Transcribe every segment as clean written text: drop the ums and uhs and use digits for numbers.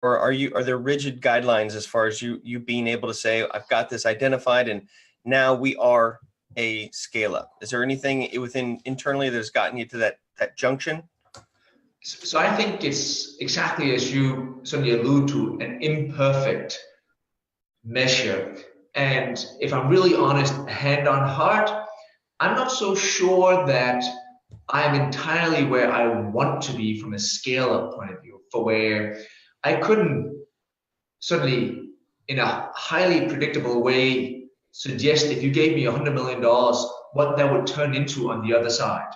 or are there rigid guidelines as far as you being able to say, I've got this identified and now we are a scale up? Is there anything within internally that's gotten you to that junction? So I think it's exactly as you certainly allude to, an imperfect measure. And if I'm really honest, hand on heart, I'm not so sure that I'm entirely where I want to be from a scale-up point of view, for where I couldn't certainly in a highly predictable way suggest if you gave me $100 million, what that would turn into on the other side.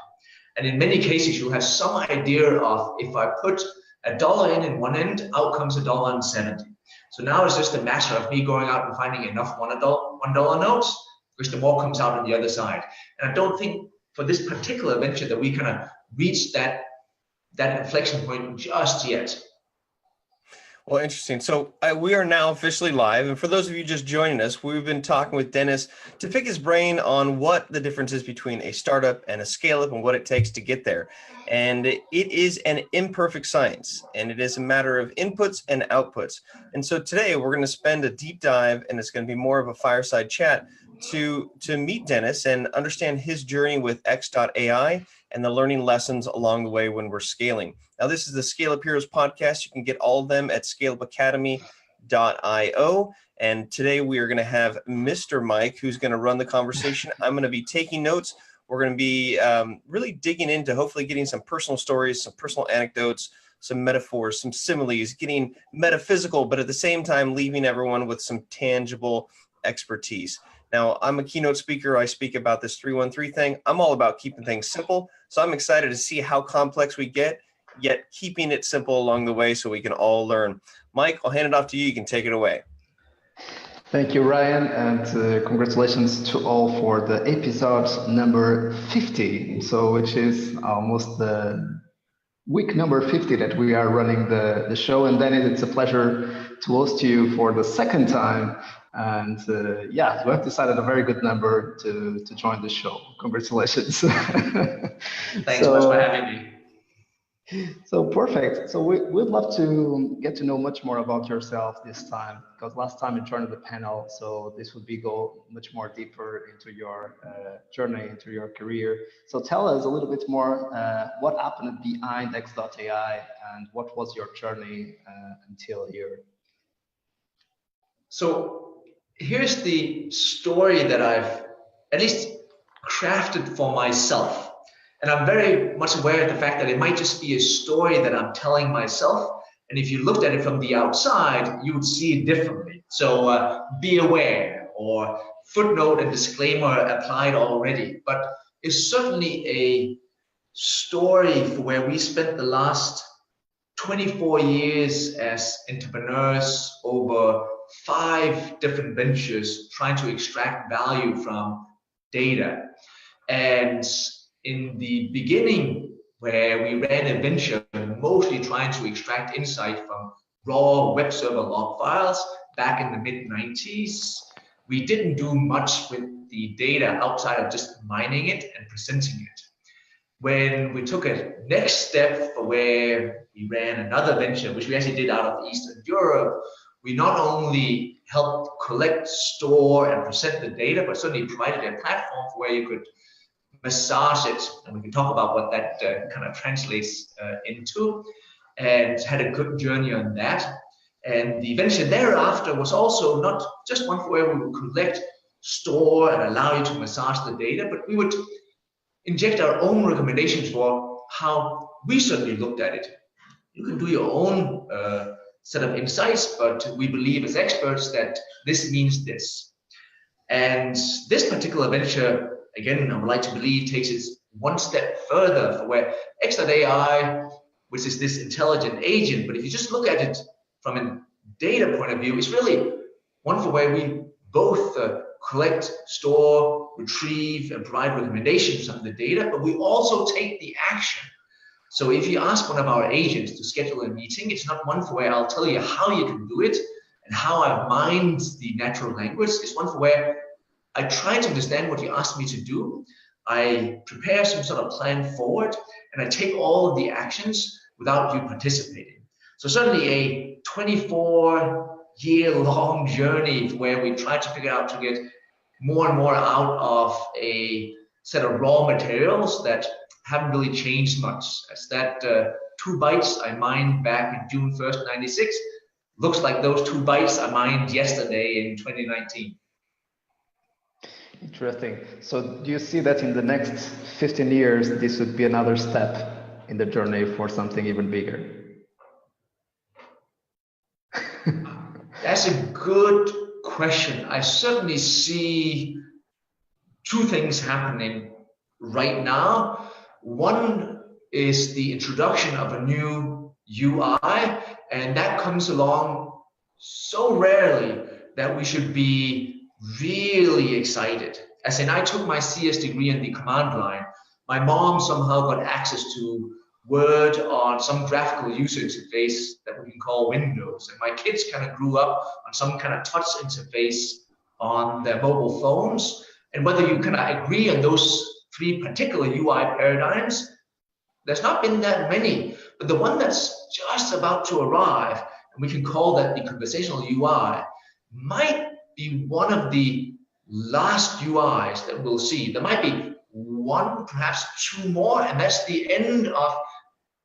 And in many cases, you'll have some idea of, if I put $1 in one end, out comes $1.70. So now it's just a matter of me going out and finding enough $1 notes, which the more comes out on the other side. And I don't think for this particular venture that we kind of reached that inflection point just yet. Well, interesting. So we are now officially live. And for those of you just joining us, we've been talking with Dennis to pick his brain on what the difference is between a startup and a scale up and what it takes to get there. And it is an imperfect science, and it is a matter of inputs and outputs. And so today we're going to spend a deep dive, and it's going to be more of a fireside chat to meet Dennis and understand his journey with x.ai and the learning lessons along the way when we're scaling. Now, this is the ScaleUp Heroes podcast. You can get all of them at ScaleUpAcademy.io. And today we are going to have Mr. Mike, who's going to run the conversation. I'm going to be taking notes. We're going to be really digging into hopefully getting some personal stories, some personal anecdotes, some metaphors, some similes, getting metaphysical, but at the same time, leaving everyone with some tangible expertise. Now, I'm a keynote speaker. I speak about this 313 thing. I'm all about keeping things simple. So I'm excited to see how complex we get, yet keeping it simple along the way so we can all learn. Mike, I'll hand it off to you. You can take it away. Thank you, Ryan, and congratulations to all for the episode number 50. So, which is almost the week number 50 that we are running the show. And then it's a pleasure to host you for the second time. And yeah, you have decided a very good number to join the show. Congratulations. Thanks so much for having me. So perfect. So we'd love to get to know much more about yourself this time, because last time you joined the panel, so this would be go much more deeper into your journey, into your career. So tell us a little bit more what happened behind x.ai and what was your journey until here? So here's the story that I've at least crafted for myself. And I'm very much aware of the fact that it might just be a story that I'm telling myself. And if you looked at it from the outside, you would see it differently. So be aware, or footnote and disclaimer applied already. But it's certainly a story for where we spent the last 24 years as entrepreneurs over 5 different ventures trying to extract value from data. And in the beginning, where we ran a venture mostly trying to extract insight from raw web server log files back in the mid-90s, we didn't do much with the data outside of just mining it and presenting it. When we took a next step for where we ran another venture, which we actually did out of Eastern Europe, we not only helped collect, store, and present the data, but certainly provided a platform where you could massage it, and we can talk about what that kind of translates into, and had a good journey on that. And the venture thereafter was also not just one where we would collect, store, and allow you to massage the data, but we would inject our own recommendations for how we certainly looked at it. You can do your own set of insights, but we believe as experts that this means this. And this particular venture, again, I would like to believe, takes it one step further for where x.ai, which is this intelligent agent, but if you just look at it from a data point of view, it's really one for where we both collect, store, retrieve, and provide recommendations on the data, but we also take the action. So if you ask one of our agents to schedule a meeting, it's not one for where I'll tell you how you can do it and how I've mined the natural language. It's one for where I try to understand what you asked me to do. I prepare some sort of plan forward, and I take all of the actions without you participating. So certainly a 24-year-long journey where we try to figure out to get more and more out of a set of raw materials that haven't really changed much. As that 2 bytes I mined back in June 1st, 96, looks like those 2 bytes I mined yesterday in 2019. Interesting. So do you see that in the next 15 years, this would be another step in the journey for something even bigger? That's a good question. I certainly see 2 things happening right now. One is the introduction of a new UI, and that comes along so rarely that we should be really excited. As in, I took my CS degree in the command line. My mom somehow got access to Word on some graphical user interface that we can call Windows. And my kids kind of grew up on some kind of touch interface on their mobile phones. And whether you kind of agree on those 3 particular UI paradigms, there's not been that many. But the one that's just about to arrive, and we can call that the conversational UI, might be one of the last UIs that we'll see. There might be 1, perhaps 2 more, and that's the end of,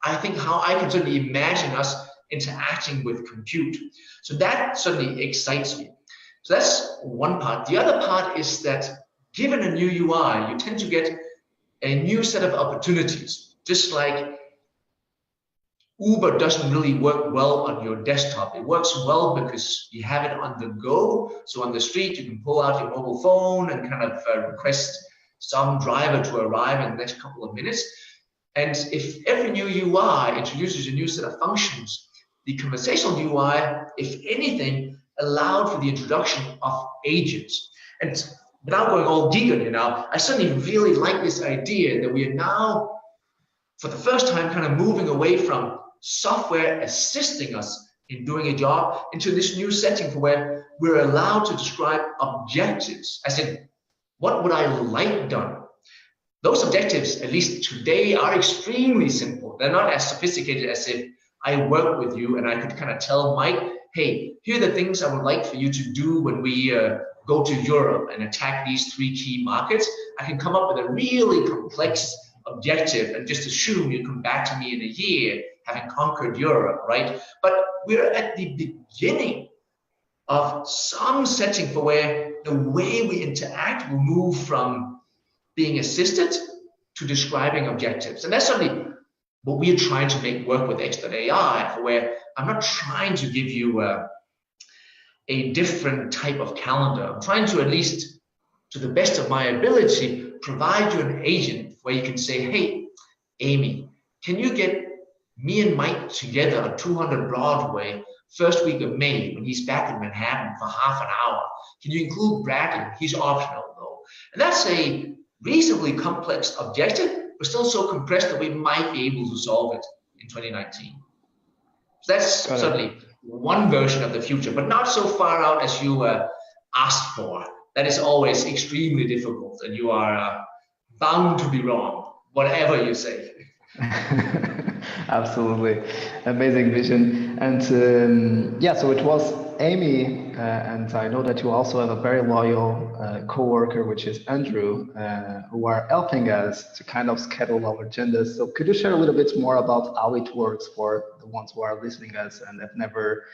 I think, how I can certainly imagine us interacting with compute. So that certainly excites me. So that's one part. The other part is that given a new UI, you tend to get a new set of opportunities. Just like Uber doesn't really work well on your desktop. It works well because you have it on the go. So on the street, you can pull out your mobile phone and kind of request some driver to arrive in the next couple of minutes. And if every new UI introduces a new set of functions, the conversational UI, if anything, allowed for the introduction of agents. And without going all geek on you now, I certainly really like this idea that we are now, for the first time, kind of moving away from software assisting us in doing a job into this new setting for where we're allowed to describe objectives, as in, what would I like done? Those objectives, at least today, are extremely simple. They're not as sophisticated as if I work with you and I could kind of tell Mike, hey, here are the things I would like for you to do when we go to Europe and attack these 3 key markets. I can come up with a really complex objective and just assume you come back to me in a year having conquered Europe, right? But we're at the beginning of some setting for where the way we interact will move from being assisted to describing objectives. And that's certainly what we're trying to make work with x.ai, for where I'm not trying to give you a different type of calendar. I'm trying to, at least to the best of my ability, provide you an agent where you can say, hey, Amy, can you get me and Mike together on 200 Broadway first week of May when he's back in Manhattan for half an hour? Can you include Bradley? He's optional though. And that's a reasonably complex objective, but still so compressed that we might be able to solve it in 2019. So that's certainly one version of the future, but not so far out as you asked for. That is always extremely difficult, and you are bound to be wrong, whatever you say. Absolutely. Amazing vision. And yeah, so it was Amy, and I know that you also have a very loyal co-worker, which is Andrew, who are helping us to kind of schedule our agendas. So could you share a little bit more about how it works for the ones who are listening us and have never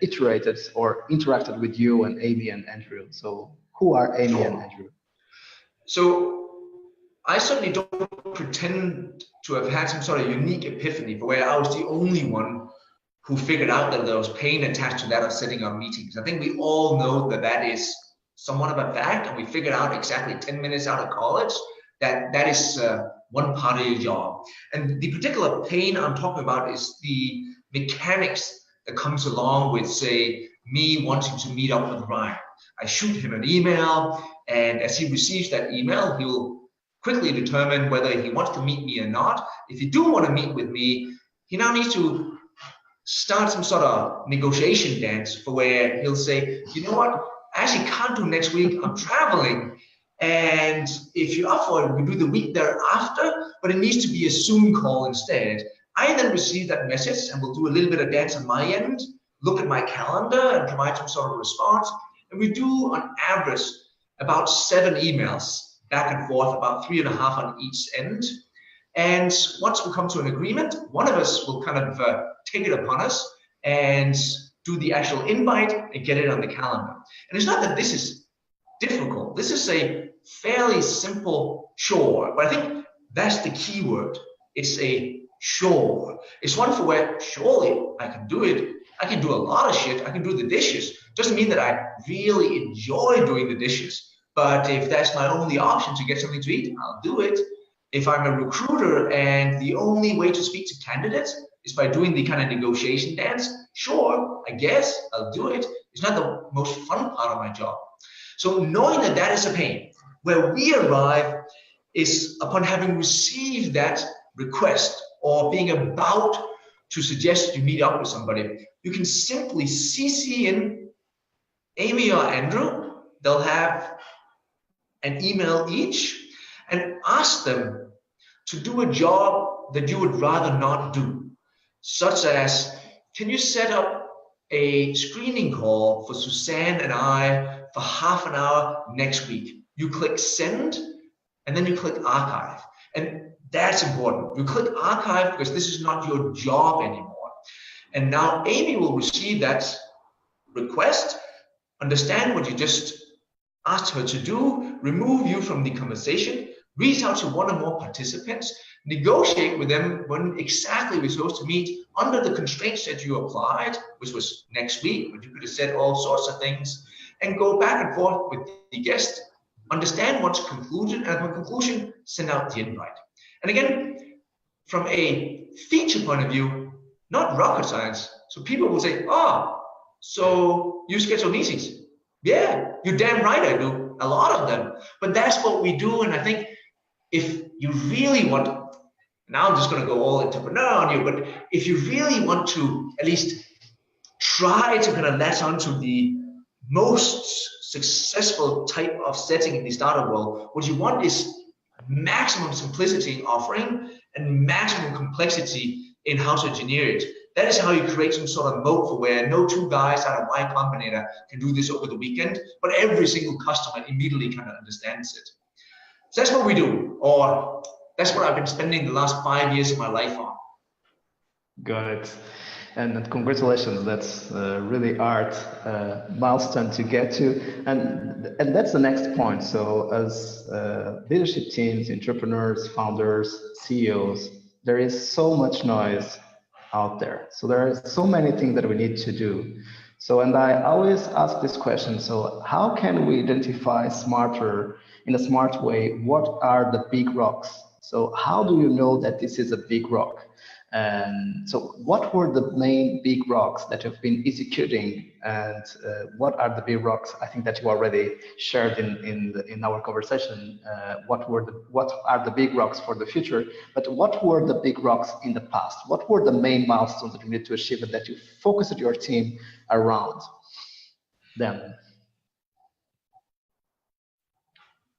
iterated or interacted with you and Amy and Andrew? So who are Amy and Andrew? So I certainly don't pretend to have had some sort of unique epiphany for where I was the only one who figured out that there was pain attached to that of setting up meetings. I think we all know that that is somewhat of a fact, and we figured out exactly 10 minutes out of college that that is one part of your job. And the particular pain I'm talking about is the mechanics that comes along with, say, me wanting to meet up with Ryan. I shoot him an email, and as he receives that email, he'll quickly determine whether he wants to meet me or not. If he do want to meet with me, he now needs to start some sort of negotiation dance for where he'll say, you know what, I actually can't do next week, I'm traveling. And if you're up for it, we do the week thereafter, but it needs to be a Zoom call instead. I then receive that message and we'll do a little bit of dance on my end, look at my calendar and provide some sort of response. And we do on average about 7 emails back and forth, about 3.5 on each end. And once we come to an agreement, one of us will kind of take it upon us and do the actual invite and get it on the calendar. And it's not that this is difficult. This is a fairly simple chore, but I think that's the key word. It's a chore. It's one for where surely I can do it. I can do a lot of shit. I can do the dishes. Doesn't mean that I really enjoy doing the dishes. But if that's my only option to get something to eat, I'll do it. If I'm a recruiter and the only way to speak to candidates is by doing the kind of negotiation dance, sure, I guess I'll do it. It's not the most fun part of my job. So knowing that that is a pain, where we arrive is upon having received that request or being about to suggest you meet up with somebody, you can simply CC in Amy or Andrew. They'll have an email each and ask them to do a job that you would rather not do, such as, can you set up a screening call for Suzanne and I for half an hour next week? You click send, and then you click archive. And that's important. You click archive because this is not your job anymore. And now Amy will receive that request, understand what you just asked her to do, remove you from the conversation, reach out to one or more participants, negotiate with them when exactly we're supposed to meet under the constraints that you applied, which was next week, but you could have said all sorts of things, and go back and forth with the guest, understand what's concluded, and upon conclusion, send out the invite. And again, from a feature point of view, not rocket science. So people will say, oh, so you schedule meetings? Yeah, you're damn right I do, a lot of them. But that's what we do, and I think if you really want, now I'm just going to go all entrepreneur on you, but if you really want to at least try to kind of latch onto the most successful type of setting in the startup world, what you want is maximum simplicity in offering and maximum complexity in how to engineer it. That is how you create some sort of moat for where no 2 guys out of Y Combinator can do this over the weekend, but every single customer immediately kind of understands it. So that's what we do, or that's what I've been spending the last 5 years of my life on. Got it. And congratulations, that's really art milestone to get to. And that's the next point. So as leadership teams, entrepreneurs, founders, CEOs, there is so much noise out there. So there are so many things that we need to do. So, and I always ask this question, so how can we identify smarter, in a smart way, what are the big rocks? So how do you know that this is a big rock? And so what were the main big rocks that you've been executing, and what are the big rocks? I think that you already shared in our conversation. What are the big rocks for the future? But what were the big rocks in the past? What were the main milestones that you need to achieve and that you focused your team around them?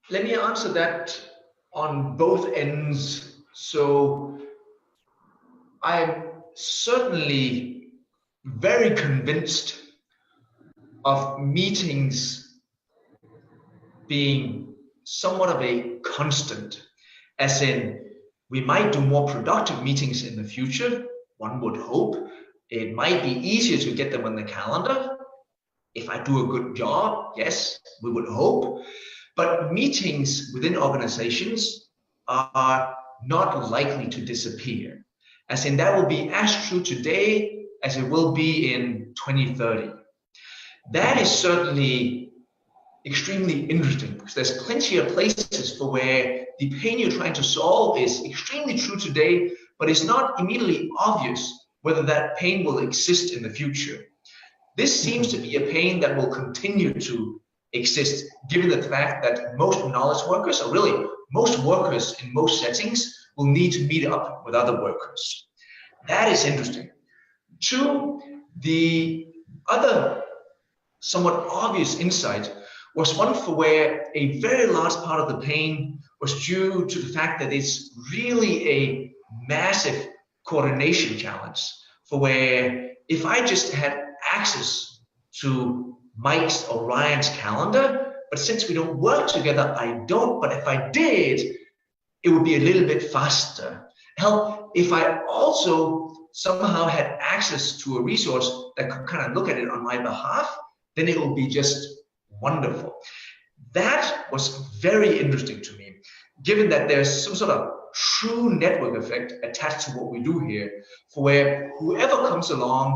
Let me answer that on both ends. So I'm certainly very convinced of meetings being somewhat of a constant, as in we might do more productive meetings in the future, one would hope. It might be easier to get them on the calendar. If I do a good job, yes, we would hope. But meetings within organizations are not likely to disappear. As in, that will be as true today as it will be in 2030. That is certainly extremely interesting because there's plenty of places for where the pain you're trying to solve is extremely true today, but it's not immediately obvious whether that pain will exist in the future. This seems to be a pain that will continue to exist, given the fact that most knowledge workers, or really most workers in most settings, will need to meet up with other workers. That is interesting. 2, the other somewhat obvious insight was one for where a very large part of the pain was due to the fact that it's really a massive coordination challenge, for where if I just had access to Mike's or Ryan's calendar, but since we don't work together, I don't. But if I did, it would be a little bit faster. Hell, if I also somehow had access to a resource that could kind of look at it on my behalf, then it would be just wonderful. That was very interesting to me, given that there's some sort of true network effect attached to what we do here, for where whoever comes along,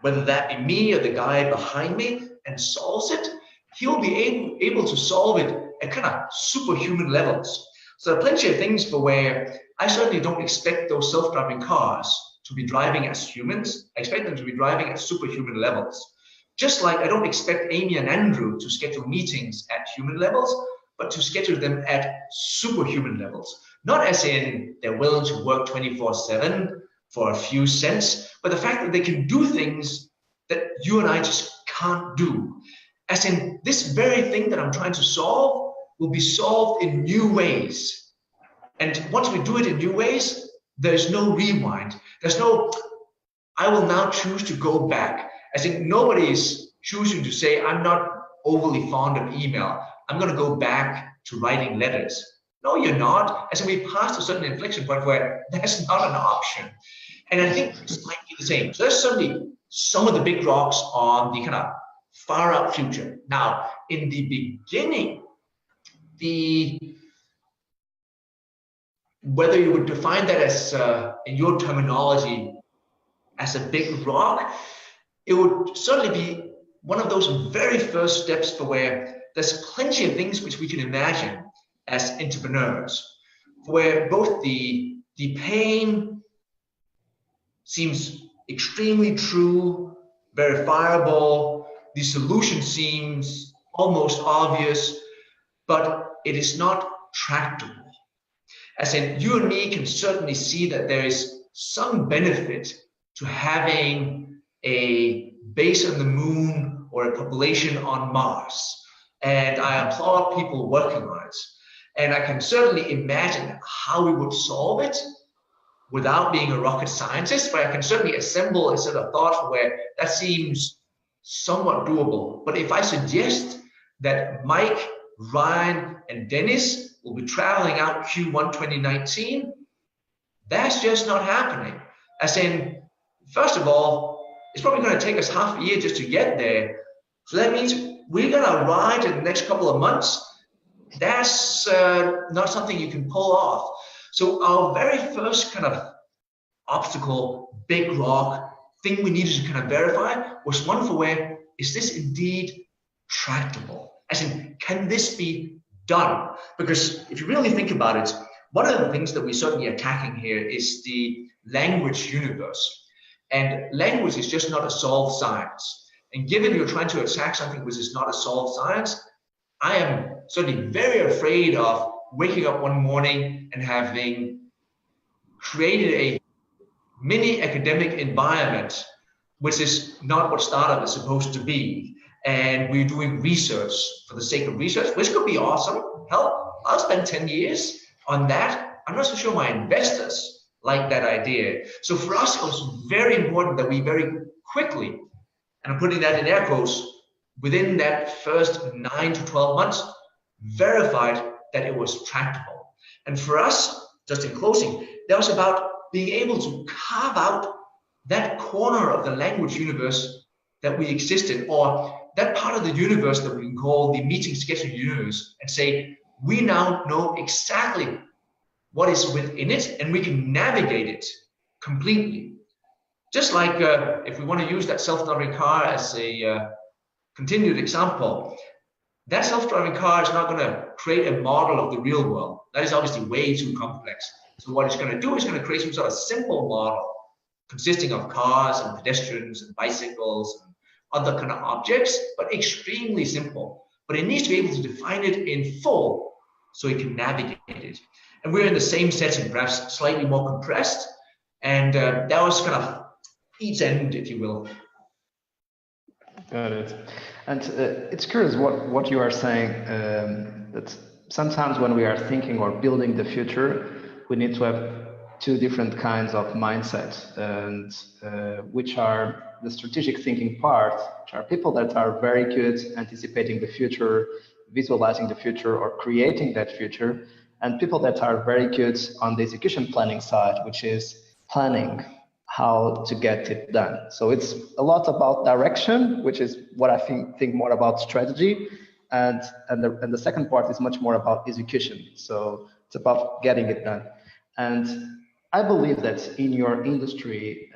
whether that be me or the guy behind me, and solves it, he'll be able to solve it at kind of superhuman levels. So there are plenty of things for where I certainly don't expect those self-driving cars to be driving as humans. I expect them to be driving at superhuman levels. Just like I don't expect Amy and Andrew to schedule meetings at human levels, but to schedule them at superhuman levels. Not as in they're willing to work 24/7 for a few cents, but the fact that they can do things that you and I just can't do. As in, this very thing that I'm trying to solve will be solved in new ways. And once we do it in new ways, there's no rewind. There's no, I will now choose to go back. As in, nobody's choosing to say, I'm not overly fond of email. I'm going to go back to writing letters. No, you're not. As in, we passed a certain inflection point where that's not an option. And I think this might be the same. So there's certainly some of the big rocks on the kind of far out future. Now, in the beginning, whether you would define that as, in your terminology, as a big rock, it would certainly be one of those very first steps for where there's plenty of things which we can imagine as entrepreneurs, where both the pain seems extremely true, verifiable, the solution seems almost obvious, but it is not tractable. As in, you and me can certainly see that there is some benefit to having a base on the moon or a population on Mars. And I applaud people working on it. And I can certainly imagine how we would solve it without being a rocket scientist, but I can certainly assemble a set of thoughts where that seems somewhat doable. But if I suggest that Mike, Ryan, and Dennis will be traveling out Q1 2019, that's just not happening. As in, first of all, it's probably going to take us half a year just to get there. So that means we're going to ride in the next couple of months. That's not something you can pull off. So our very first kind of obstacle, big rock, thing we needed to kind of verify was one for where, is this indeed tractable? As in, can this be done? Because if you really think about it, one of the things that we're certainly attacking here is the language universe. And language is just not a solved science. And given you're trying to attack something which is not a solved science, I am certainly very afraid of waking up one morning and having created a mini academic environment, which is not what startup is supposed to be. And we're doing research for the sake of research, which could be awesome. Hell, I'll spend 10 years on that. I'm not so sure my investors like that idea. So for us, it was very important that we very quickly, and I'm putting that in air quotes, within that first 9 to 12 months, verified that it was tractable. And for us, just in closing, that was about being able to carve out that corner of the language universe that we exist in, or that part of the universe that we can call the meeting schedule universe, and say, we now know exactly what is within it, and we can navigate it completely. Just like if we want to use that self-driving car as a continued example, that self-driving car is not going to create a model of the real world. That is obviously way too complex. So what it's going to do is going to create some sort of simple model consisting of cars and pedestrians and bicycles and other kind of objects, but extremely simple. But it needs to be able to define it in full so it can navigate it. And we're in the same setting, perhaps slightly more compressed. And that was kind of each end, if you will. Got it. And it's curious what you are saying, that sometimes when we are thinking or building the future, we need to have two different kinds of mindset, and which are the strategic thinking part, which are people that are very good anticipating the future, visualizing the future, or creating that future, and people that are very good on the execution planning side, which is planning how to get it done. So it's a lot about direction, which is what I think more about strategy, and the second part is much more about execution. So it's about getting it done. And I believe that in your industry,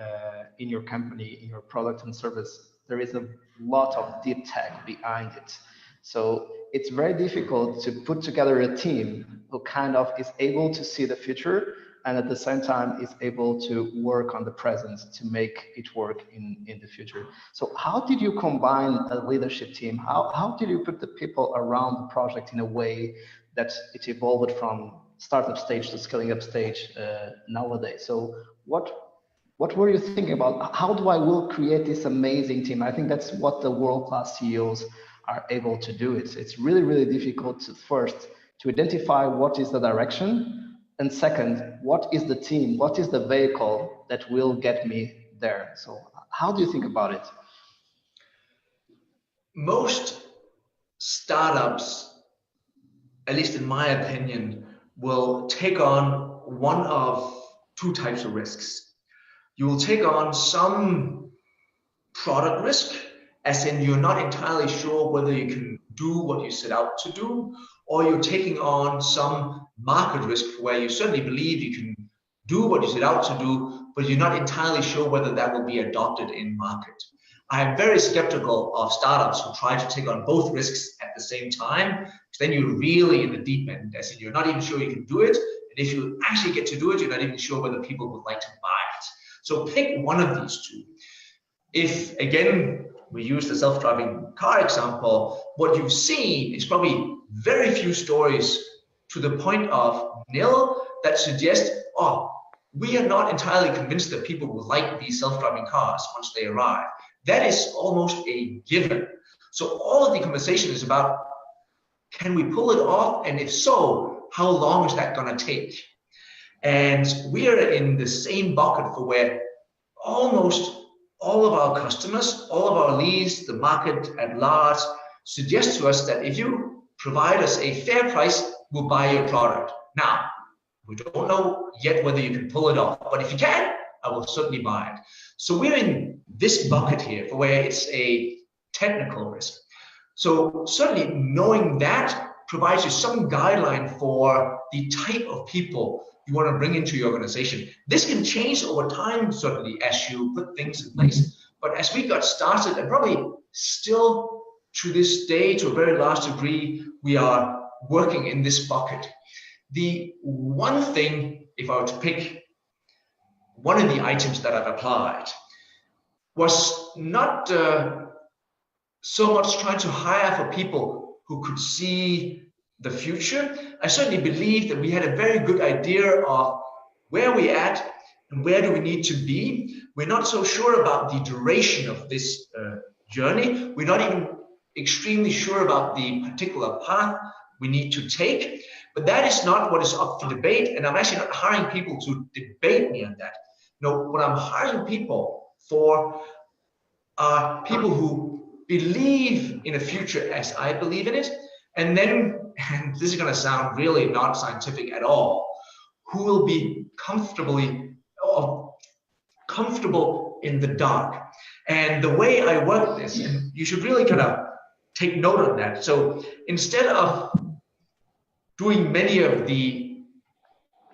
in your company, in your product and service, there is a lot of deep tech behind it. So it's very difficult to put together a team who kind of is able to see the future and at the same time is able to work on the present to make it work in the future. So how did you combine a leadership team? How did you put the people around the project in a way that it evolved from startup stage to scaling up stage nowadays? So what were you thinking about? How do I will create this amazing team? I think that's what the world-class CEOs are able to do. It's really, really difficult to identify what is the direction, and second, what is the team? What is the vehicle that will get me there? So how do you think about it? Most startups, at least in my opinion, will take on one of two types of risks. You will take on some product risk, as in you're not entirely sure whether you can do what you set out to do, or you're taking on some market risk where you certainly believe you can do what you set out to do, but you're not entirely sure whether that will be adopted in market. I am very skeptical of startups who try to take on both risks at the same time, because then you're really in the deep end, as in you're not even sure you can do it, and if you actually get to do it, you're not even sure whether people would like to buy it. So pick one of these two. If, again, we use the self-driving car example, what you've seen is probably very few stories to the point of nil that suggest, oh, we are not entirely convinced that people will like these self-driving cars once they arrive. That is almost a given. So all of the conversation is about, can we pull it off? And if so, how long is that going to take? And we are in the same bucket for where almost all of our customers, all of our leads, the market at large, suggest to us that if you provide us a fair price, we'll buy your product. Now, we don't know yet whether you can pull it off, but if you can, I will certainly buy it. So we're in this bucket here for where it's a technical risk. So certainly knowing that provides you some guideline for the type of people you want to bring into your organization. This can change over time, certainly, as you put things in place. But as we got started, and probably still to this day, to a very large degree, we are working in this bucket. The one thing, if I were to pick one of the items that I've applied, was not so much trying to hire for people who could see the future. I certainly believe that we had a very good idea of where we're at and where do we need to be. We're not so sure about the duration of this journey. We're not even extremely sure about the particular path we need to take, but that is not what is up for debate, and I'm actually not hiring people to debate me on that. No, what I'm hiring people for are people who believe in a future as I believe in it, and then, and this is going to sound really not scientific at all, who will be comfortable in the dark. And the way I work this, and you should really kind of take note of that. So instead of doing many of the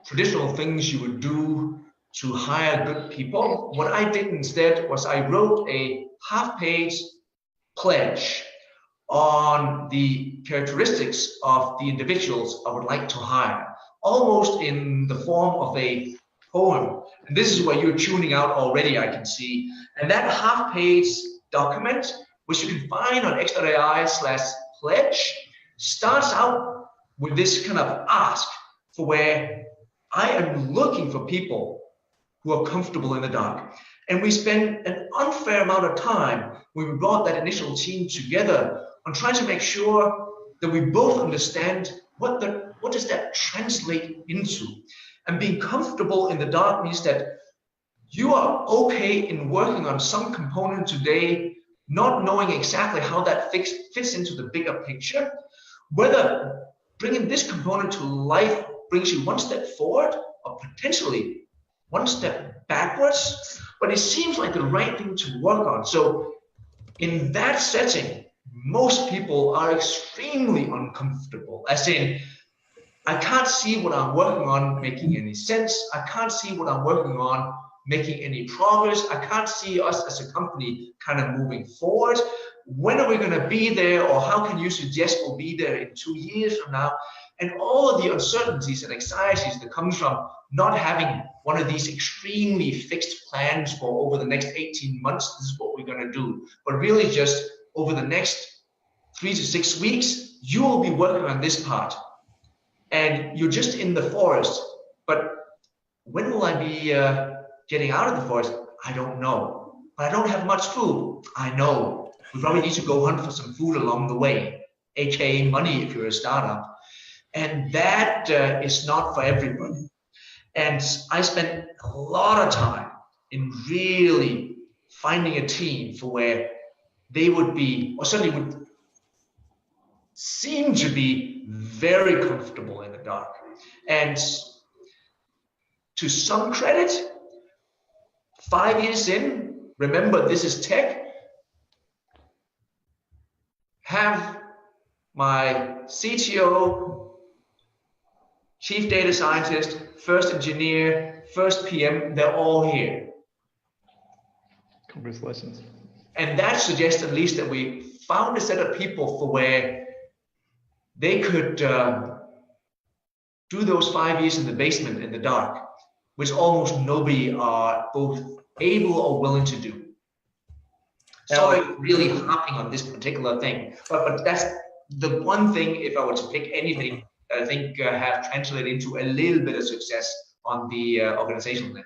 traditional things you would do to hire good people, what I did instead was I wrote a half-page pledge on the characteristics of the individuals I would like to hire, almost in the form of a poem. And this is where you're tuning out already, I can see. And that half-page document, which you can find on x.ai/pledge, starts out with this kind of ask for where I am looking for people who are comfortable in the dark. And we spend an unfair amount of time when we brought that initial team together on trying to make sure that we both understand what does that translate into. And being comfortable in the dark means that you are okay in working on some component today, not knowing exactly how that fits into the bigger picture, whether bringing this component to life brings you one step forward or potentially one step backwards, but it seems like the right thing to work on. So in that setting, most people are extremely uncomfortable, as in, I can't see what I'm working on making any sense. I can't see what I'm working on making any progress. I can't see us as a company kind of moving forward. When are we going to be there, or how can you suggest we'll be there in 2 years from now? And all of the uncertainties and anxieties that comes from not having one of these extremely fixed plans for over the next 18 months, this is what we're going to do. But really just over the next 3 to 6 weeks, you will be working on this part. And you're just in the forest. But when will I be getting out of the forest? I don't know. But I don't have much food. I know. We probably need to go hunt for some food along the way, aka money if you're a startup. And that is not for everybody. And I spent a lot of time in really finding a team for where they would be, or certainly would seem to be very comfortable in the dark. And to some credit, 5 years in, remember this is tech, have my CTO, chief data scientist, first engineer, first PM, they're all here. Congratulations. And that suggests at least that we found a set of people for where they could do those 5 years in the basement in the dark, which almost nobody are both able or willing to do. Sorry, really harping on this particular thing, but that's the one thing, if I were to pick anything, that I think have translated into a little bit of success on the organizational end.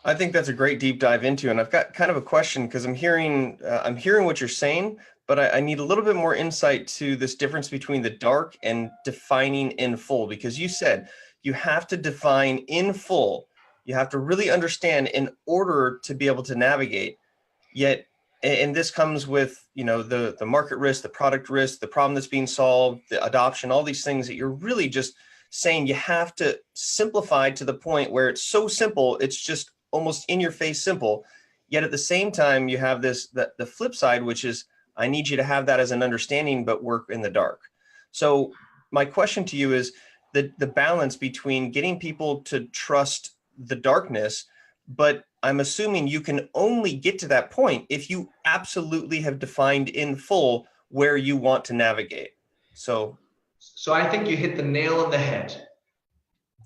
I think that's a great deep dive into, and I've got kind of a question because I'm hearing what you're saying, but I need a little bit more insight to this difference between the dark and defining in full, because you said you have to define in full. You have to really understand in order to be able to navigate. Yet, and this comes with, you know, the market risk, the product risk, the problem that's being solved, the adoption, all these things that you're really just saying you have to simplify to the point where it's so simple, it's just almost in your face simple. Yet at the same time, you have this, the flip side, which is, I need you to have that as an understanding, but work in the dark. So my question to you is the balance between getting people to trust the darkness, but I'm assuming you can only get to that point if you absolutely have defined in full where you want to navigate. So I think you hit the nail on the head.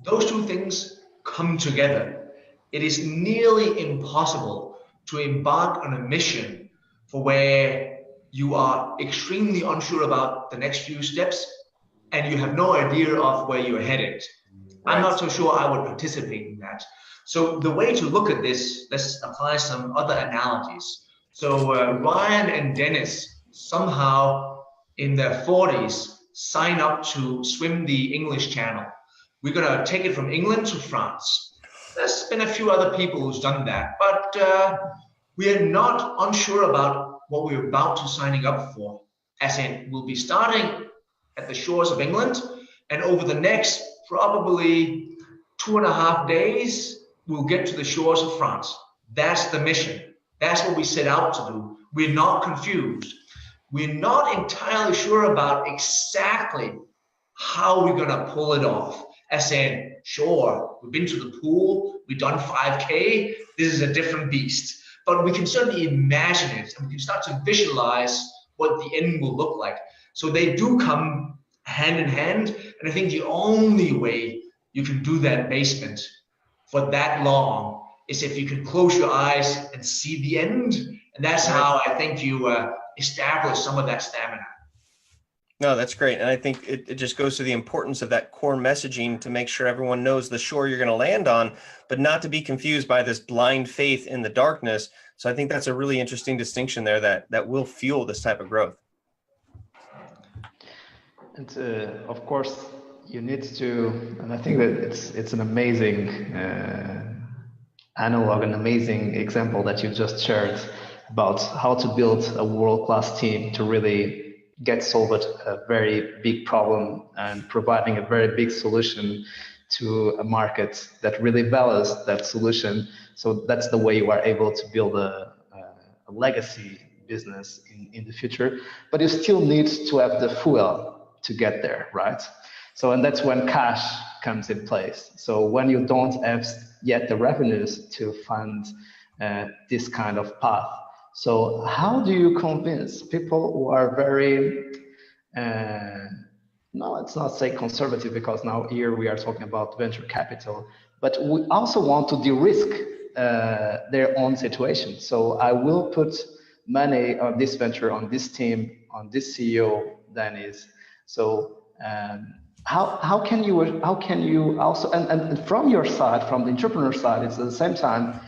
Those two things come together. It is nearly impossible to embark on a mission for where you are extremely unsure about the next few steps and you have no idea of where you're headed. Right. I'm not so sure I would participate in that. So the way to look at this, let's apply some other analogies. So Ryan and Dennis somehow in their 40s sign up to swim the English Channel. We're going to take it from England to France. There's been a few other people who's done that, but we are not unsure about what we're about to signing up for. As in, we'll be starting at the shores of England, and over the next probably 2.5 days, we'll get to the shores of France. That's the mission. That's what we set out to do. We're not confused. We're not entirely sure about exactly how we're gonna pull it off. As in, sure, we've been to the pool, we've done 5K, this is a different beast. But we can certainly imagine it, and we can start to visualize what the end will look like. So they do come hand in hand, and I think the only way you can do that basement for that long is if you can close your eyes and see the end, and that's how I think you establish some of that stamina. No, that's great. And I think it just goes to the importance of that core messaging to make sure everyone knows the shore you're going to land on, but not to be confused by this blind faith in the darkness. So I think that's a really interesting distinction there that will fuel this type of growth. And of course, you need to, and I think that it's an amazing analog, an amazing example that you just shared about how to build a world-class team to really get solved a very big problem and providing a very big solution to a market that really values that solution. So that's the way you are able to build a legacy business in the future, but you still need to have the fuel to get there, right? So, and that's when cash comes in place. So when you don't have yet the revenues to fund this kind of path, so how do you convince people who are very, no, let's not say conservative, because now here we are talking about venture capital, but we also want to de-risk their own situation. So I will put money on this venture, on this team, on this CEO, Dennis. So how can you also, and from your side, from the entrepreneur side, it's at the same time,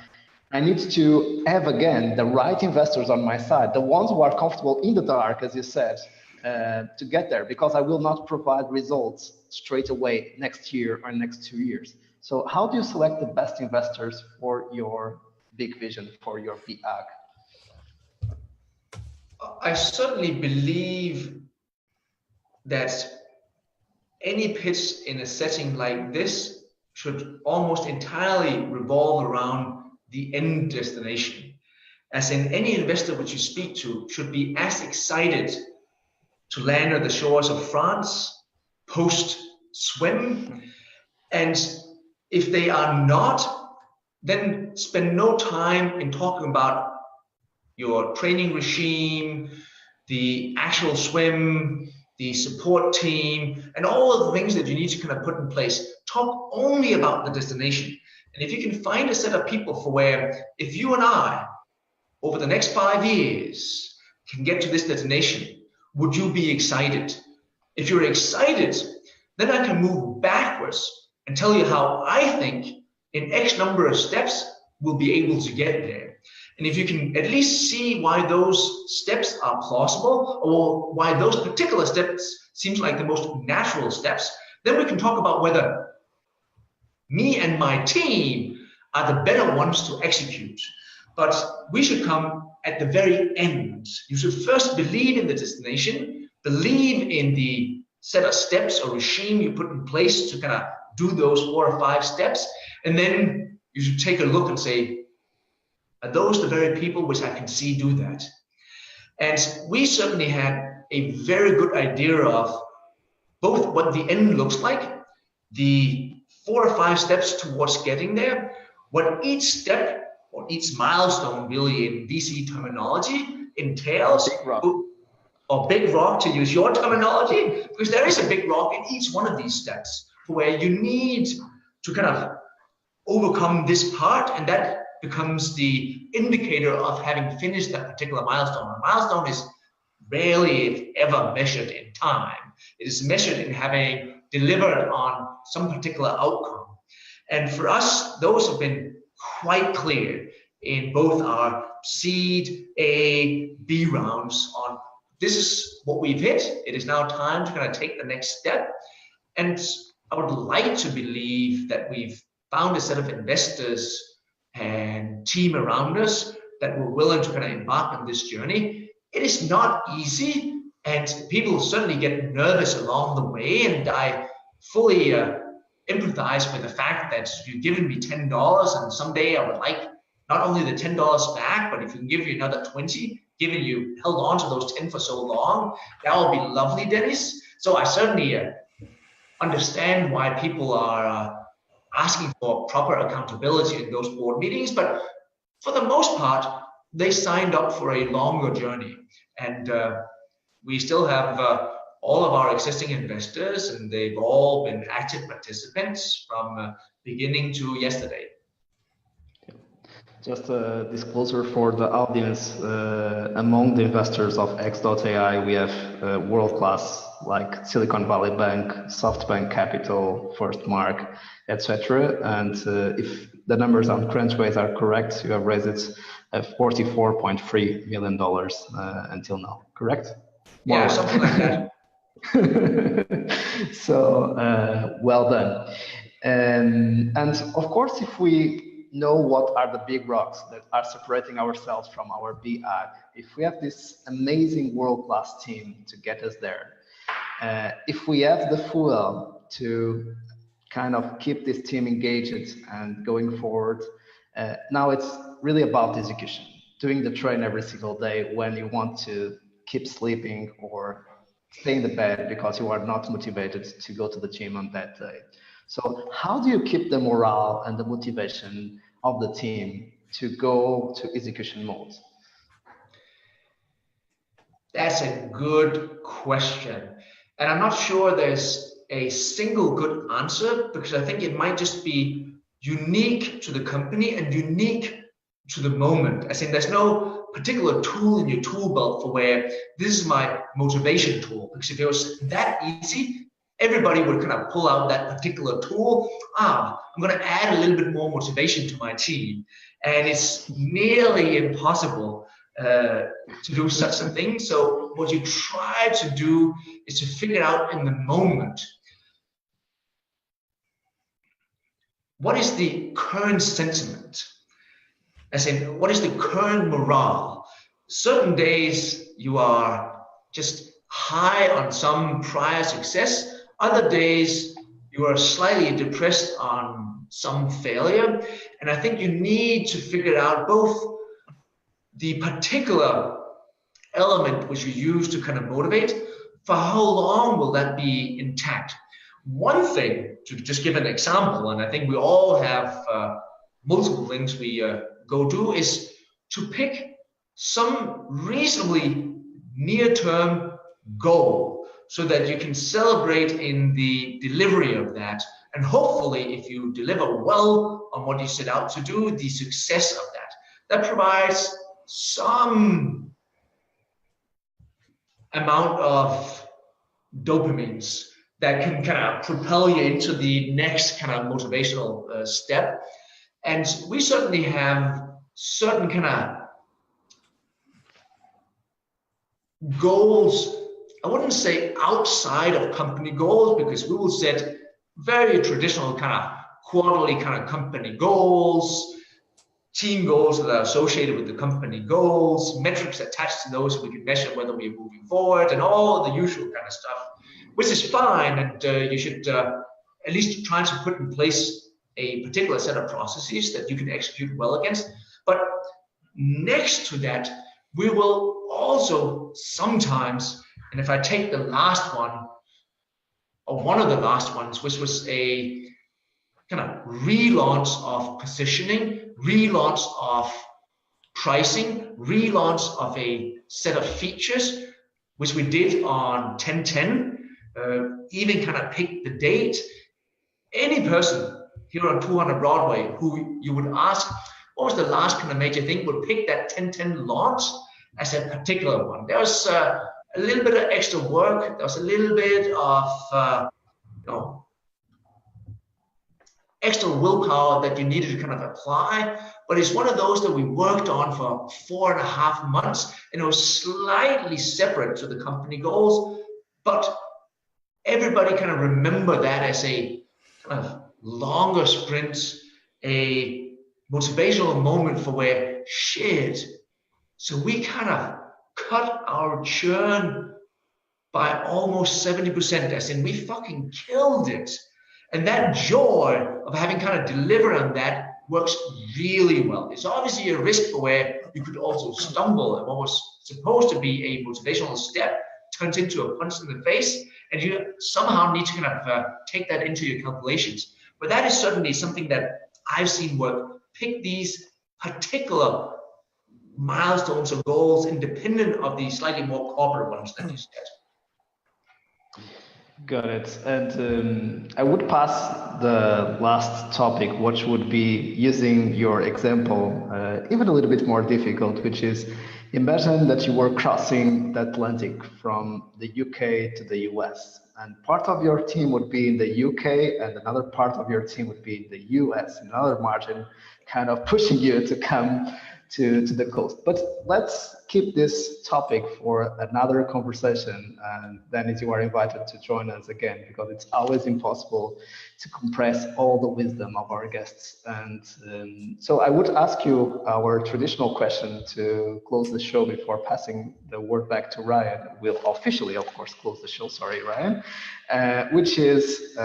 I need to have again the right investors on my side, the ones who are comfortable in the dark, as you said, to get there, because I will not provide results straight away next year or next 2 years. So how do you select the best investors for your big vision, for your big arc? I certainly believe that any pitch in a setting like this should almost entirely revolve around the end destination. As in, any investor which you speak to should be as excited to land on the shores of France post-swim. And if they are not, then spend no time in talking about your training regime, the actual swim, the support team, and all of the things that you need to kind of put in place. Talk only about the destination. And if you can find a set of people for where, if you and I, over the next 5 years, can get to this destination, would you be excited? If you're excited, then I can move backwards and tell you how I think in X number of steps we'll be able to get there. And if you can at least see why those steps are plausible, or why those particular steps seems like the most natural steps, then we can talk about whether me and my team are the better ones to execute. But we should come at the very end. You should first believe in the destination, believe in the set of steps or regime you put in place to kind of do those 4 or 5 steps. And then you should take a look and say, are those the very people which I can see do that? And we certainly had a very good idea of both what the end looks like, the 4 or 5 steps towards getting there, what each step or each milestone really in VC terminology entails, or big rock to use your terminology, because there is a big rock in each one of these steps where you need to kind of overcome this part, and that becomes the indicator of having finished that particular milestone. A milestone is rarely, if ever, measured in time. It is measured in having delivered on some particular outcome. And for us, those have been quite clear in both our seed, A, B rounds on this is what we've hit. It is now time to kind of take the next step. And I would like to believe that we've found a set of investors and team around us that were willing to kind of embark on this journey. It is not easy, and people certainly get nervous along the way, and I fully empathize with the fact that you've given me $10 and someday I would like not only the $10 back, but if you can give me another 20, given you held on to those 10 for so long, that would be lovely, Dennis. So I certainly understand why people are asking for proper accountability in those board meetings, but for the most part, they signed up for a longer journey. And we still have all of our existing investors, and they've all been active participants from beginning to yesterday. Just a disclosure for the audience, among the investors of x.ai, we have world-class like Silicon Valley Bank, SoftBank Capital, First Mark, etc. And if the numbers on Crunchbase are correct, you have raised it $44.3 million until now, correct? Yeah, something like that. So well done. And of course, if we know what are the big rocks that are separating ourselves from our BAG, if we have this amazing world-class team to get us there, if we have the fuel to kind of keep this team engaged and going forward, now it's really about execution, doing the train every single day when you want to keep sleeping or stay in the bed because you are not motivated to go to the gym on that day. So how do you keep the morale and the motivation of the team to go to execution mode? That's a good question. And I'm not sure there's a single good answer, because I think it might just be unique to the company and unique to the moment. As in, there's no particular tool in your tool belt for where this is my motivation tool. Because if it was that easy, everybody would kind of pull out that particular tool. I'm going to add a little bit more motivation to my team. And it's nearly impossible to do such a thing. So what you try to do is to figure out in the moment, what is the current sentiment? As in, what is the current morale? Certain days you are just high on some prior success. Other days you are slightly depressed on some failure. And I think you need to figure out both the particular element which you use to kind of motivate, for how long will that be intact? One thing, to just give an example, and I think we all have multiple things we go do, is to pick some reasonably near-term goal so that you can celebrate in the delivery of that. And hopefully, if you deliver well on what you set out to do, the success of that. That provides some amount of dopamines that can kind of propel you into the next kind of motivational step. And we certainly have certain kind of goals. I wouldn't say outside of company goals, because we will set very traditional kind of quarterly kind of company goals, team goals that are associated with the company goals, metrics attached to those so we can measure whether we're moving forward, and all the usual kind of stuff, which is fine. And you should at least try to put in place a particular set of processes that you can execute well against. But next to that, we will also sometimes, and if I take the last one, or one of the last ones, which was a kind of relaunch of positioning, relaunch of pricing, relaunch of a set of features, which we did on 10/10, even kind of pick the date. Any person here on 200 Broadway who you would ask, what was the last kind of major thing, would pick that 10/10 launch as a particular one. There was a little bit of extra work. There was a little bit of, extra willpower that you needed to kind of apply, but it's one of those that we worked on for 4.5 months, and it was slightly separate to the company goals, but everybody kind of remember that as a kind of longer sprint, a motivational moment for where, shit, so we kind of cut our churn by almost 70%, as in we fucking killed it. And that joy of having kind of delivered on that works really well. It's obviously a risk for where you could also stumble, and what was supposed to be a motivational step turns into a punch in the face, and you somehow need to kind of take that into your calculations. But that is certainly something that I've seen work. Pick these particular milestones or goals independent of the slightly more corporate ones that you set. Got it. And I would pass the last topic, which would be using your example, even a little bit more difficult, which is imagine that you were crossing the Atlantic from the UK to the US, and part of your team would be in the UK and another part of your team would be in the US, another margin kind of pushing you to come to the coast. But let's keep this topic for another conversation. And Dennis, you are invited to join us again, because it's always impossible to compress all the wisdom of our guests. And so I would ask you our traditional question to close the show before passing the word back to Ryan. We'll officially, of course, close the show. Sorry, Ryan. Which is,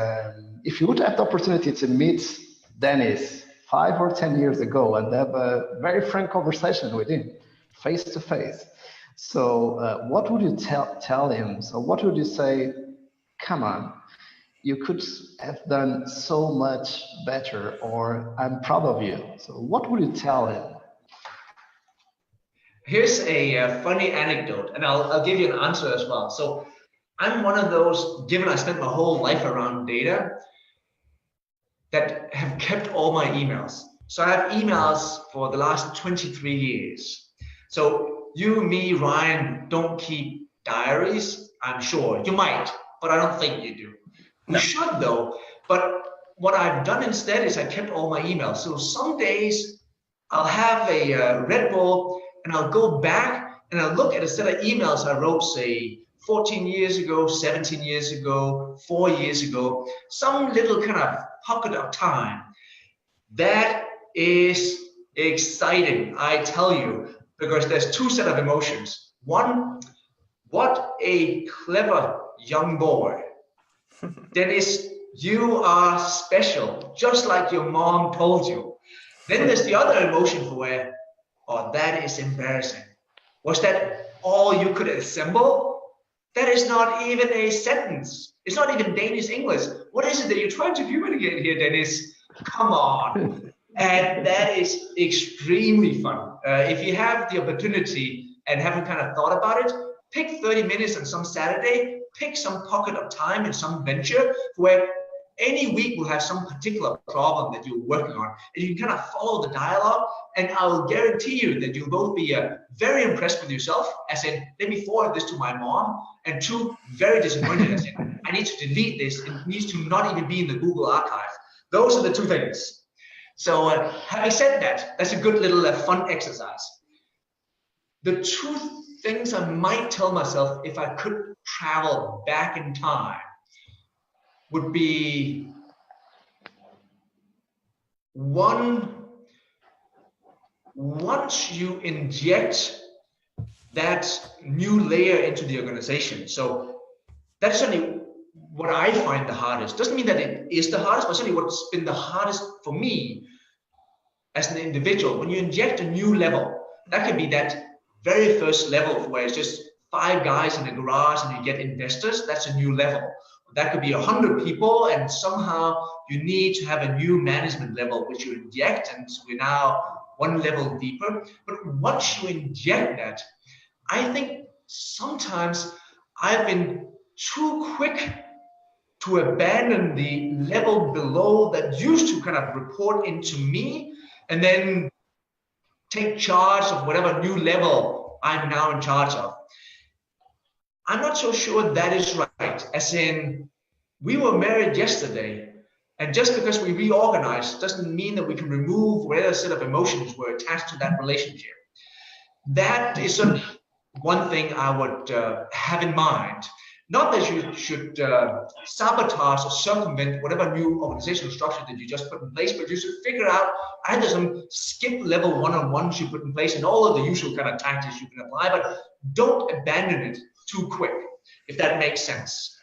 if you would have the opportunity to meet Dennis 5 or 10 years ago and have a very frank conversation with him, face to face. So what would you tell him? So what would you say? Come on, you could have done so much better, or I'm proud of you. So what would you tell him? Here's a funny anecdote, and I'll give you an answer as well. So I'm one of those, given I spent my whole life around data, that have kept all my emails. So I have emails for the last 23 years. So you, me, Ryan, don't keep diaries, I'm sure. You might, but I don't think you do. We should though. But what I've done instead is I kept all my emails. So some days I'll have a Red Bull and I'll go back and I'll look at a set of emails I wrote, say, 14 years ago, 17 years ago, 4 years ago, some little kind of pocket of time. That is exciting, I tell you, because there's two sets of emotions. One, what a clever young boy. Dennis, you are special, just like your mom told you. Then there's the other emotion for where, oh, that is embarrassing. Was that all you could assemble? That is not even a sentence. It's not even Danish English. What is it that you're trying to communicate here, Dennis? Come on. And that is extremely fun. If you have the opportunity and haven't kind of thought about it, pick 30 minutes on some Saturday, pick some pocket of time in some venture where any week will have some particular problem that you're working on, and you can kind of follow the dialogue, and I'll guarantee you that you'll both be very impressed with yourself, as in, let me forward this to my mom, and two, very disappointed, as in, I need to delete this, it needs to not even be in the Google archive. Those are the two things. So having said that, that's a good little fun exercise. The two things I might tell myself if I could travel back in time would be, one, once you inject that new layer into the organization. So that's certainly what I find the hardest. Doesn't mean that it is the hardest, but certainly what's been the hardest for me as an individual. When you inject a new level, that could be that very first level where it's just 5 guys in a garage and you get investors. That's a new level. That could be 100 people, and somehow you need to have a new management level which you inject, and so we're now one level deeper. But once you inject that, I think sometimes I've been too quick to abandon the level below that used to kind of report into me and then take charge of whatever new level I'm now in charge of. I'm not so sure that is right, as in, we were married yesterday, and just because we reorganized doesn't mean that we can remove whatever set of emotions were attached to that relationship. That is one thing I would have in mind. Not that you should sabotage or circumvent whatever new organizational structure that you just put in place, but you should figure out either some skip level one-on-ones you put in place and all of the usual kind of tactics you can apply, but don't abandon it too quick, if that makes sense.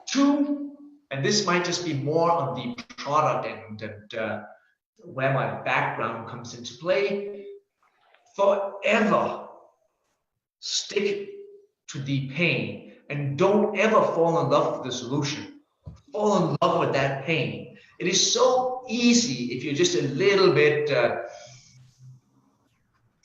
2, and this might just be more on the product end and where my background comes into play, forever stick to the pain and don't ever fall in love with the solution. Fall in love with that pain. It is so easy if you're just a little bit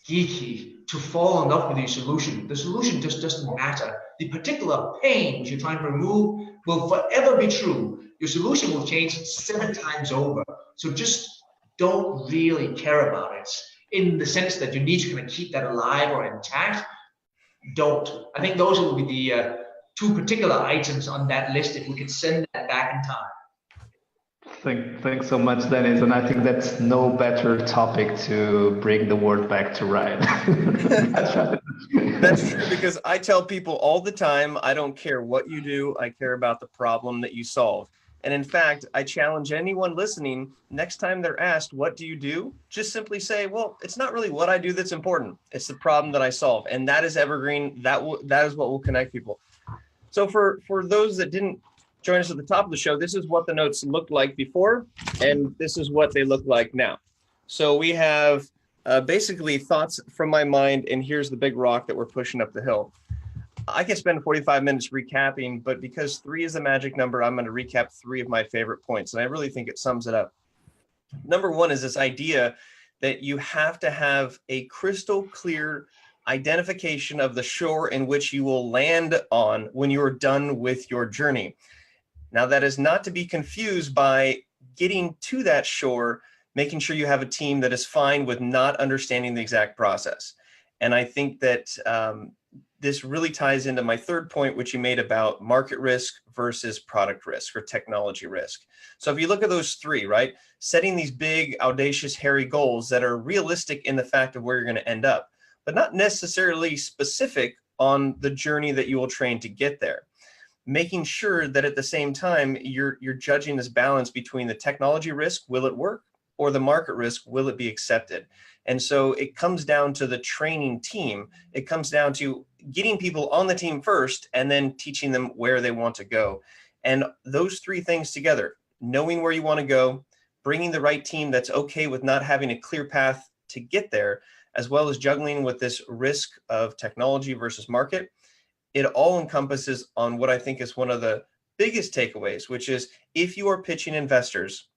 geeky to fall in love with your solution. The solution just doesn't matter. The particular pain which you're trying to remove will forever be true. Your solution will change 7 times over. So just don't really care about it in the sense that you need to kind of keep that alive or intact. Don't. I think those will be the 2 particular items on that list if we could send that back in time. Thanks so much, Dennis. And I think that's no better topic to bring the word back to Ryan. That's true, because I tell people all the time, I don't care what you do, I care about the problem that you solve. And in fact, I challenge anyone listening, next time they're asked, what do you do? Just simply say, well, it's not really what I do that's important. It's the problem that I solve. And that is evergreen. That is what will connect people. So for those that didn't join us at the top of the show, this is what the notes looked like before, and this is what they look like now. So we have basically thoughts from my mind, and here's the big rock that we're pushing up the hill. I can spend 45 minutes recapping, but because 3 is the magic number, I'm going to recap 3 of my favorite points, and I really think it sums it up. Number 1 is this idea that you have to have a crystal clear identification of the shore in which you will land on when you're done with your journey. Now, that is not to be confused by getting to that shore, making sure you have a team that is fine with not understanding the exact process. And I think that this really ties into my third point, which you made about market risk versus product risk or technology risk. So if you look at those 3, right, setting these big, audacious, hairy goals that are realistic in the fact of where you're going to end up, but not necessarily specific on the journey that you will train to get there. Making sure that at the same time, you're judging this balance between the technology risk, will it work, or the market risk, will it be accepted? And so it comes down to the training team. It comes down to getting people on the team first and then teaching them where they want to go. And those 3 things together, knowing where you want to go, bringing the right team that's okay with not having a clear path to get there, as well as juggling with this risk of technology versus market, it all encompasses on what I think is one of the biggest takeaways, which is if you are pitching investors,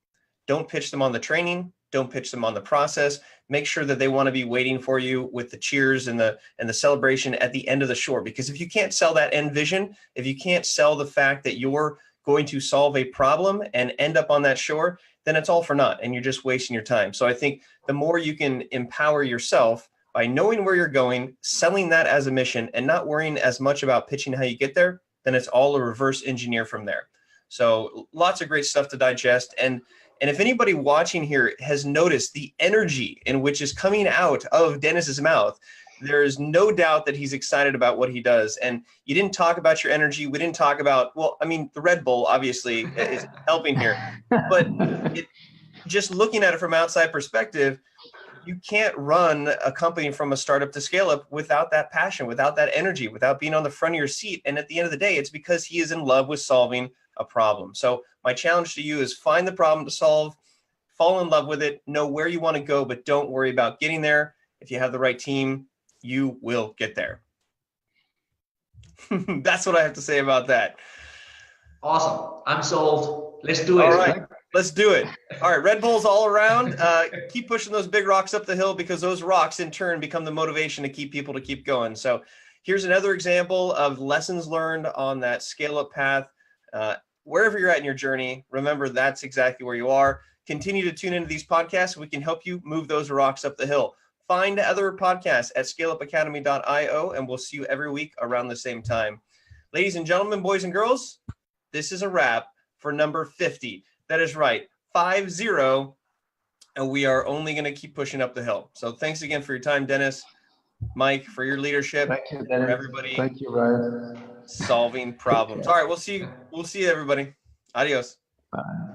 don't pitch them on the training, don't pitch them on the process. Make sure that they want to be waiting for you with the cheers and the celebration at the end of the shore. Because if you can't sell that end vision, if you can't sell the fact that you're going to solve a problem and end up on that shore, then it's all for naught and you're just wasting your time. So I think the more you can empower yourself by knowing where you're going, selling that as a mission, and not worrying as much about pitching how you get there, then it's all a reverse engineer from there. So lots of great stuff to digest. And if anybody watching here has noticed the energy in which is coming out of Dennis's mouth, there is no doubt that he's excited about what he does. And you didn't talk about your energy. We didn't talk about, well, I mean, the Red Bull obviously is helping here, but just looking at it from outside perspective, you can't run a company from a startup to scale up without that passion, without that energy, without being on the front of your seat. And at the end of the day, it's because he is in love with solving a problem. So my challenge to you is find the problem to solve, fall in love with it, know where you want to go, but don't worry about getting there. If you have the right team, you will get there. That's what I have to say about that. Awesome. I'm sold. Let's do it. All right. Let's do it. All right. Red Bulls all around. Keep pushing those big rocks up the hill, because those rocks in turn become the motivation to keep people to keep going. So here's another example of lessons learned on that scale up path. Wherever you're at in your journey, remember that's exactly where you are. Continue to tune into these podcasts. We can help you move those rocks up the hill. Find other podcasts at scaleupacademy.io, and we'll see you every week around the same time. Ladies and gentlemen, boys and girls, this is a wrap for number 50. That is right, 50, and we are only going to keep pushing up the hill. So thanks again for your time, Dennis, Mike, for your leadership. Thank you, Dennis. For everybody. Thank you, Ryan. Solving problems. All right, we'll see you, everybody. Adios. Bye.